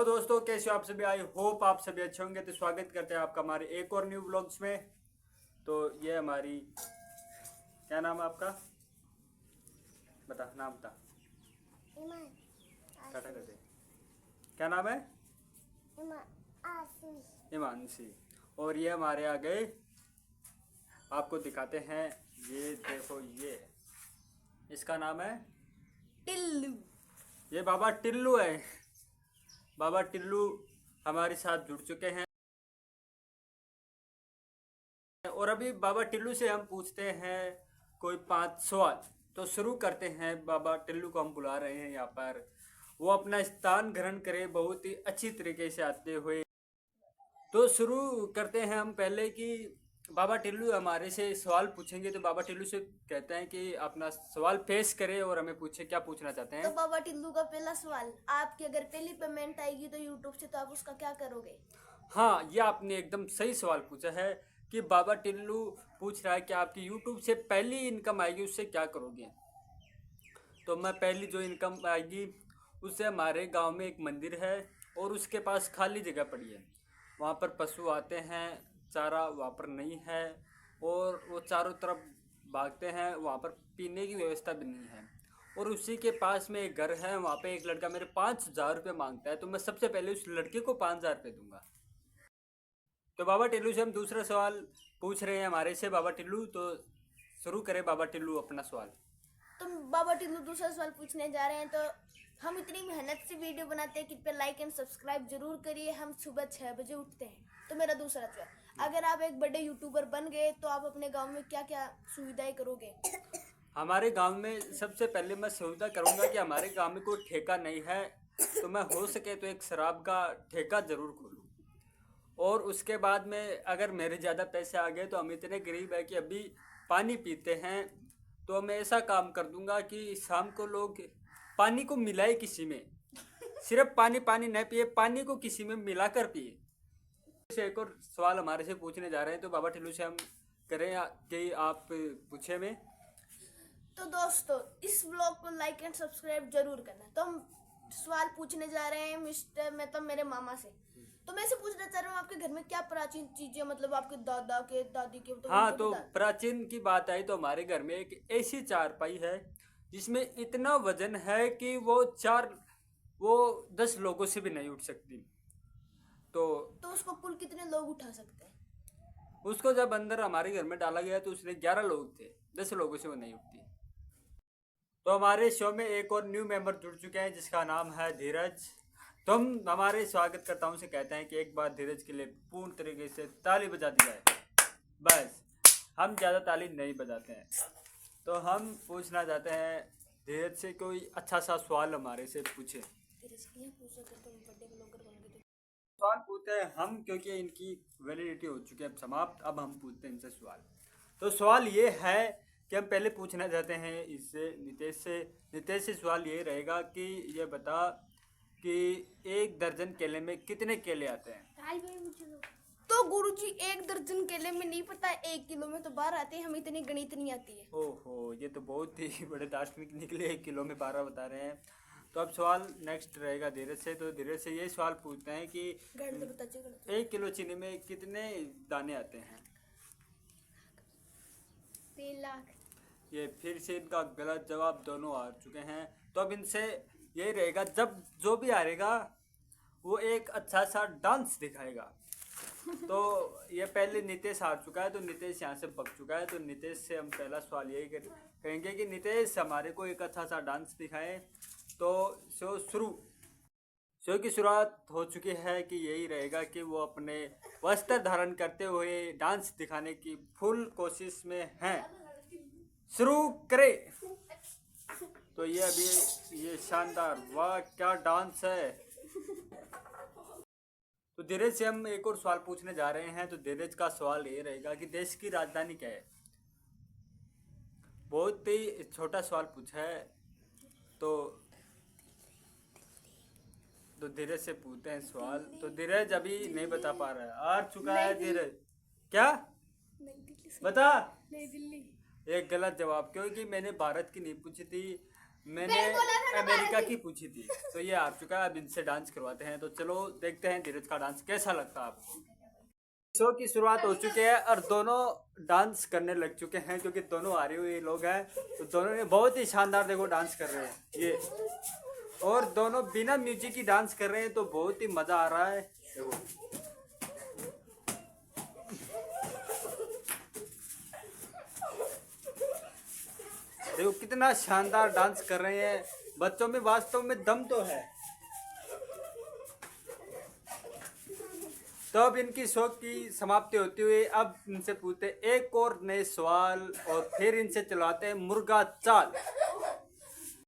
Hello दोस्तों, कैसे हो आप सभी। आई होप आप सभी अच्छे होंगे। तो स्वागत करते हैं आपका हमारे एक और न्यू ब्लॉग्स में। तो ये हमारी, क्या नाम है आपका, बता नाम बता। टाटा करते, क्या नाम है? हिमांशी। और ये हमारे आ गए, आपको दिखाते हैं। ये देखो, ये इसका नाम है टिल्लू। ये बाबा टिल्लू है। बाबा टिल्लू हमारे साथ जुड़ चुके हैं और अभी बाबा टिल्लू से हम पूछते हैं कोई 5 सवाल। तो शुरू करते हैं। बाबा टिल्लू को हम बुला रहे हैं यहाँ पर, वो अपना स्थान ग्रहण करे बहुत ही अच्छी तरीके से आते हुए। तो शुरू करते हैं हम पहले कि बाबा टिल्लू हमारे से सवाल पूछेंगे। तो बाबा टिल्लू से कहते हैं कि अपना सवाल पेश करे और हमें पूछे क्या पूछना चाहते हैं। तो बाबा टिल्लू का पहला सवाल, आपकी अगर पहली पेमेंट आएगी तो यूट्यूब से, तो आप उसका क्या करोगे? हाँ, ये आपने एकदम सही सवाल पूछा है कि बाबा टिल्लू पूछ रहा है कि आपकी यूट्यूब से पहली इनकम आएगी उससे क्या करोगे। तो मैं पहली जो इनकम आएगी उससे, हमारे गांव में एक मंदिर है और उसके पास खाली जगह पड़ी है। वहाँ पर पशु आते हैं, चारा वहाँ पर नहीं है और वो चारों तरफ भागते हैं। वहाँ पर पीने की व्यवस्था भी नहीं है और उसी के पास में एक घर है। वहाँ पे एक लड़का मेरे 5,000 रुपये मांगता है। तो मैं सबसे पहले उस लड़के को 5,000 रुपये दूंगा। तो बाबा टिल्लू से हम दूसरा सवाल पूछ रहे हैं हमारे से बाबा टिल्लू। तो शुरू करें बाबा टिल्लू अपना सवाल। तो बाबा टिल्लू दूसरा सवाल पूछने जा रहे हैं। तो हम इतनी मेहनत से वीडियो बनाते हैं कि पे लाइक एंड सब्सक्राइब जरूर करिए। हम सुबह 6 बजे उठते हैं। तो मेरा दूसरा सवाल, अगर आप एक बड़े यूट्यूबर बन गए तो आप अपने गांव में क्या क्या सुविधाएं करोगे? हमारे गांव में सबसे पहले मैं सुविधा करूंगा कि हमारे गांव में कोई ठेका नहीं है। तो मैं हो सके तो एक शराब का ठेका ज़रूर खोलूँ। और उसके बाद में अगर मेरे ज़्यादा पैसे आ गए, तो हम इतने गरीब है कि अभी पानी पीते हैं, तो मैं ऐसा काम कर दूंगा कि शाम को लोग पानी को मिलाए किसी में, सिर्फ पानी पानी न पिए, पानी को किसी में मिलाकर पिए। से एक और सवाल हमारे से पूछने जा रहे हैं। तो बाबा टिल्लू से हम करें कि आप पूछे में। तो दोस्तों, इस व्लॉग को लाइक एंड सब्सक्राइब जरूर करना। तो हम सवाल पूछने जा रहे हैं मिस्टर, मतलब मेरे मामा से। तो मैं से पूछना चाह रहा हूँ, आपके घर में क्या प्राचीन चीजें, मतलब आपके दादा के दादी के, तो हाँ, उनको तो बता। प्राचीन की बात आई तो हमारे घर में एक ऐसी चारपाई है जिसमें इतना वजन है कि वो 10 लोगों से भी नहीं उठ सकती। तो तो उसको कुल कितने लोग उठा सकते हैं? उसको जब अंदर हमारे घर में डाला गया तो उसने 11 लोग थे, 10 लोगों से वो नहीं उठती। तो हमारे शो में एक और न्यू मेंबर जुड़ चुके हैं जिसका नाम है धीरज। तो हम हमारे स्वागतकर्ताओं से कहते हैं कि एक बार धीरज के लिए पूर्ण तरीके से ताली बजा दी जाए। बस, हम ज़्यादा ताली नहीं बजाते हैं। तो हम पूछना चाहते हैं धीरज से कोई अच्छा सा सवाल हमारे से पूछे। सवाल पूछते हैं हम, क्योंकि इनकी वैलिडिटी हो चुकी है समाप्त। अब हम पूछते हैं इनसे सवाल। तो सवाल ये है कि हम पहले पूछना चाहते हैं इससे नितेश से सवाल ये रहेगा कि ये बता कि 1 दर्जन केले में कितने केले आते हैं। तो गुरुजी, 1 दर्जन केले में नहीं पता, 1 किलो में तो 12 आते हैं। हमें इतनी गणित नहीं आती है। ओहो, ये तो बहुत ही बड़े दार्शनिक निकले, 1 किलो में 12 बता रहे हैं। तो अब सवाल नेक्स्ट रहेगा धीरज से। तो धीरज से ये सवाल पूछते हैं कि 1 किलो चीनी में कितने दाने आते हैं। 3 लाख। ये फिर से इनका गलत जवाब, दोनों आ चुके हैं। तो अब इनसे यही रहेगा, जब जो भी हारेगा वो एक अच्छा सा डांस दिखाएगा। तो ये पहले नितेश हार चुका है, तो नितेश यहाँ से पक चुका है। तो नितेश से हम पहला सवाल यही कहेंगे कि नितेश हमारे को एक अच्छा सा डांस दिखाएं। तो शो की शुरुआत हो चुकी है कि यही रहेगा कि वो अपने वस्त्र धारण करते हुए डांस दिखाने की फुल कोशिश में हैं। शुरू करें। तो ये अभी ये शानदार, वाह क्या डांस है। तो धीरज से हम एक और सवाल पूछने जा रहे हैं। तो धीरज का सवाल ये रहेगा कि देश की राजधानी क्या है। बहुत ही छोटा सवाल पूछा है। तो धीरज से पूछते हैं सवाल। तो धीरज अभी नहीं बता पा रहा है, हार चुका है धीरज। क्या बता? नई दिल्ली। एक गलत जवाब, क्योंकि मैंने भारत की नहीं पूछी थी, मैंने मैंने बोला था ना अमेरिका 12 की पूछी थी, तो ये आ चुका है। अब इनसे डांस करवाते हैं, तो चलो देखते हैं धीरज का डांस कैसा लगता है आपको। शो की शुरुआत हो चुकी है और दोनों डांस करने लग चुके हैं, क्योंकि दोनों हारे हुए लोग हैं। तो दोनों ने बहुत ही शानदार देखो डांस कर रहे हैं ये, और दोनों बिना म्यूजिक की डांस कर रहे हैं, तो बहुत ही मजा आ रहा है। देखो देखो कितना शानदार डांस कर रहे हैं। बच्चों में वास्तव में दम तो है। तो अब इनकी शो की समाप्ति होती हुई अब इनसे पूछते एक और नए सवाल, और फिर इनसे चलाते हैं मुर्गा चाल।